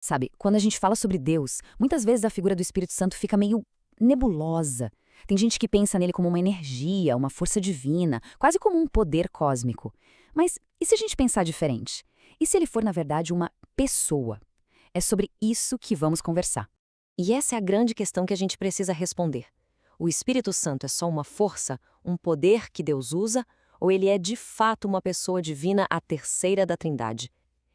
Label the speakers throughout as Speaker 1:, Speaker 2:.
Speaker 1: Sabe, quando a gente fala sobre Deus, muitas vezes a figura do Espírito Santo fica meio nebulosa. Tem gente que pensa nele como uma energia, uma força divina, quase como um poder cósmico. Mas e se a gente pensar diferente? E se ele for, na verdade, uma pessoa? É sobre isso que vamos conversar.
Speaker 2: E essa é a grande questão que a gente precisa responder. O Espírito Santo é só uma força, um poder que Deus usa, ou ele é de fato uma pessoa divina, a terceira da Trindade?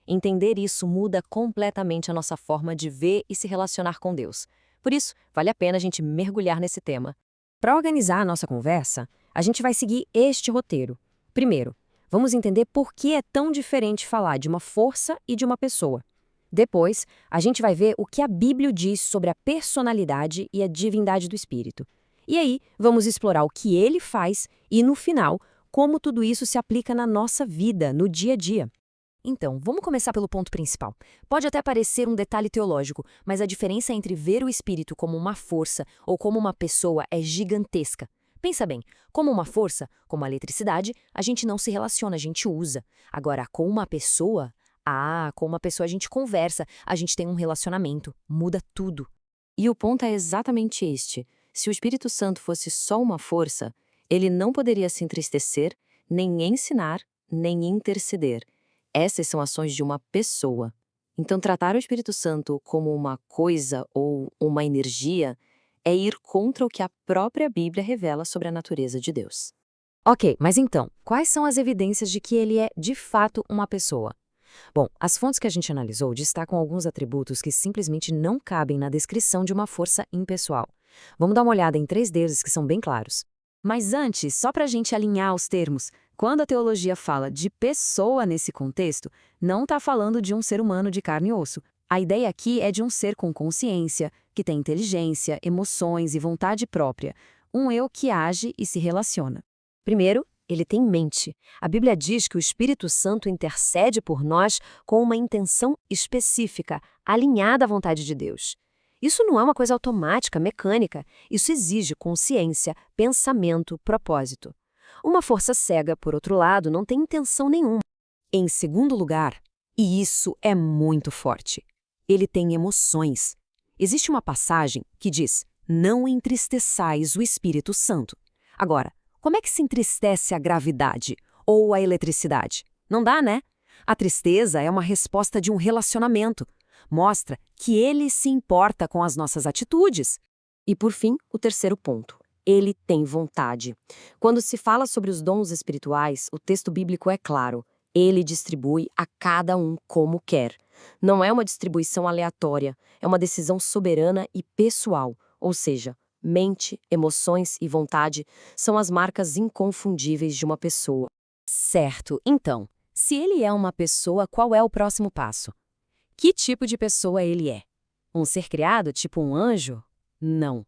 Speaker 2: Entender isso muda completamente a nossa forma de ver e se relacionar com Deus. Por isso, vale a pena a gente mergulhar nesse tema. Para organizar a nossa conversa, a gente vai seguir este roteiro. Primeiro, vamos entender por que é tão diferente falar de uma força e de uma pessoa. Depois, a gente vai ver o que a Bíblia diz sobre a personalidade e a divindade do Espírito. E aí, vamos explorar o que ele faz e, no final, como tudo isso se aplica na nossa vida, no dia a dia.
Speaker 1: Então, vamos começar pelo ponto principal. Pode até parecer um detalhe teológico, mas a diferença entre ver o Espírito como uma força ou como uma pessoa é gigantesca. Pensa bem, como uma força, como a eletricidade, a gente não se relaciona, a gente usa. Agora, com uma pessoa, com uma pessoa a gente conversa, a gente tem um relacionamento, muda tudo.
Speaker 2: E o ponto é exatamente este. Se o Espírito Santo fosse só uma força, ele não poderia se entristecer, nem ensinar, nem interceder. Essas são ações de uma pessoa. Então, tratar o Espírito Santo como uma coisa ou uma energia é ir contra o que a própria Bíblia revela sobre a natureza de Deus.
Speaker 1: Ok, mas então, quais são as evidências de que ele é, de fato, uma pessoa? Bom, as fontes que a gente analisou destacam alguns atributos que simplesmente não cabem na descrição de uma força impessoal. Vamos dar uma olhada em 3 deles que são bem claros. Mas antes, só para a gente alinhar os termos, quando a teologia fala de pessoa nesse contexto, não está falando de um ser humano de carne e osso. A ideia aqui é de um ser com consciência, que tem inteligência, emoções e vontade própria. Um eu que age e se relaciona.
Speaker 2: Primeiro, ele tem mente. A Bíblia diz que o Espírito Santo intercede por nós com uma intenção específica, alinhada à vontade de Deus. Isso não é uma coisa automática, mecânica. Isso exige consciência, pensamento, propósito. Uma força cega, por outro lado, não tem intenção nenhuma.
Speaker 1: Em segundo lugar, e isso é muito forte, ele tem emoções. Existe uma passagem que diz: "Não entristeçais o Espírito Santo". Agora, como é que se entristece a gravidade ou a eletricidade? Não dá, né? A tristeza é uma resposta de um relacionamento. Mostra que ele se importa com as nossas atitudes.
Speaker 2: E por fim, o terceiro ponto. Ele tem vontade. Quando se fala sobre os dons espirituais, o texto bíblico é claro. Ele distribui a cada um como quer. Não é uma distribuição aleatória, é uma decisão soberana e pessoal. Ou seja, mente, emoções e vontade são as marcas inconfundíveis de uma pessoa.
Speaker 1: Certo, então, se ele é uma pessoa, qual é o próximo passo? Que tipo de pessoa ele é? Um ser criado, tipo um anjo? Não.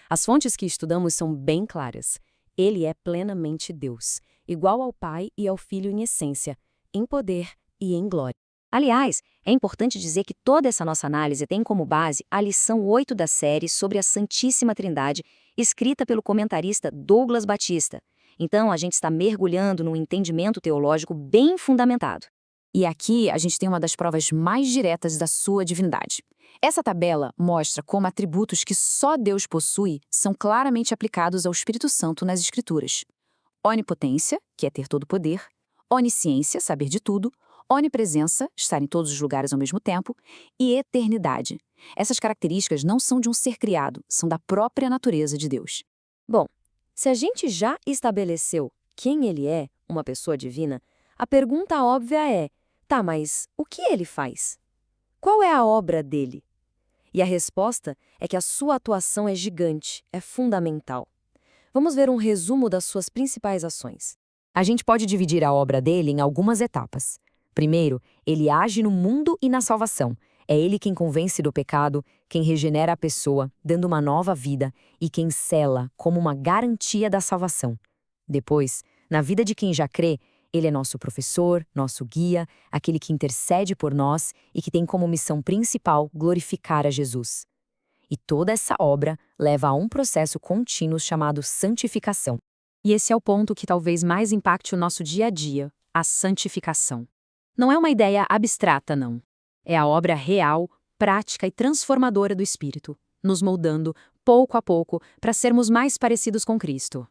Speaker 1: As fontes que estudamos são bem claras. Ele é plenamente Deus, igual ao Pai e ao Filho em essência, em poder e em glória.
Speaker 2: Aliás, é importante dizer que toda essa nossa análise tem como base a lição 8 da série sobre a Santíssima Trindade, escrita pelo comentarista Douglas Batista. Então, a gente está mergulhando num entendimento teológico bem fundamentado.
Speaker 1: E aqui a gente tem uma das provas mais diretas da sua divindade. Essa tabela mostra como atributos que só Deus possui são claramente aplicados ao Espírito Santo nas Escrituras. Onipotência, que é ter todo o poder, onisciência, saber de tudo, onipresença, estar em todos os lugares ao mesmo tempo, e eternidade. Essas características não são de um ser criado, são da própria natureza de Deus.
Speaker 2: Bom, se a gente já estabeleceu quem ele é, uma pessoa divina, a pergunta óbvia é: tá, mas o que ele faz? Qual é a obra dele? E a resposta é que a sua atuação é gigante, é fundamental. Vamos ver um resumo das suas principais ações.
Speaker 1: A gente pode dividir a obra dele em algumas etapas. Primeiro, ele age no mundo e na salvação. É ele quem convence do pecado, quem regenera a pessoa, dando uma nova vida, e quem sela como uma garantia da salvação. Depois, na vida de quem já crê, ele é nosso professor, nosso guia, aquele que intercede por nós e que tem como missão principal glorificar a Jesus. E toda essa obra leva a um processo contínuo chamado santificação. E esse é o ponto que talvez mais impacte o nosso dia a dia, a santificação. Não é uma ideia abstrata, não. É a obra real,
Speaker 2: prática e transformadora do Espírito, nos moldando, pouco a pouco, para sermos mais parecidos com Cristo.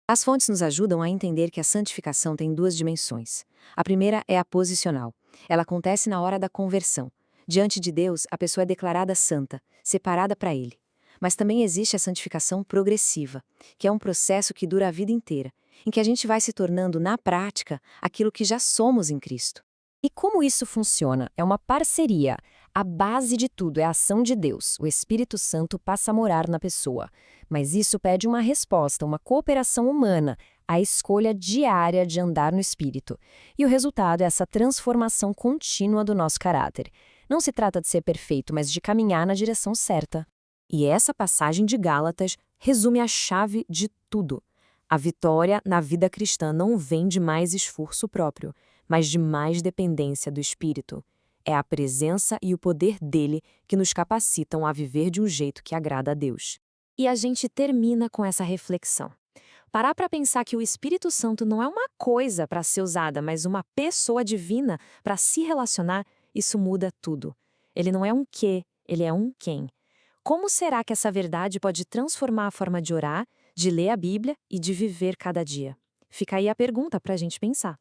Speaker 2: As fontes nos ajudam a entender que a santificação tem duas dimensões. A primeira é a posicional. Ela acontece na hora da conversão. Diante de Deus, a pessoa é declarada santa, separada para Ele. Mas também existe a santificação progressiva, que é um processo que dura a vida inteira, em que a gente vai se tornando, na prática, aquilo que já somos em Cristo. E como isso funciona? É uma parceria. A base de tudo é a ação de Deus. O Espírito Santo passa a morar na pessoa. Mas isso pede uma resposta, uma cooperação humana, a escolha diária de andar no Espírito. E o resultado é essa transformação contínua do nosso caráter. Não se trata de ser perfeito, mas de caminhar na direção certa. E essa passagem de Gálatas resume a chave de tudo. A vitória na vida cristã não vem de mais esforço próprio, mas de mais dependência do Espírito. É a presença e o poder dele que nos capacitam a viver de um jeito que agrada a Deus. E a gente termina com essa reflexão. Parar para pensar que o Espírito Santo não é uma coisa para ser usada, mas uma pessoa divina para se relacionar, isso muda tudo. Ele não é um quê, ele é um quem. Como será que essa verdade pode transformar a forma de orar, de ler a Bíblia e de viver cada dia? Fica aí a pergunta para a gente pensar.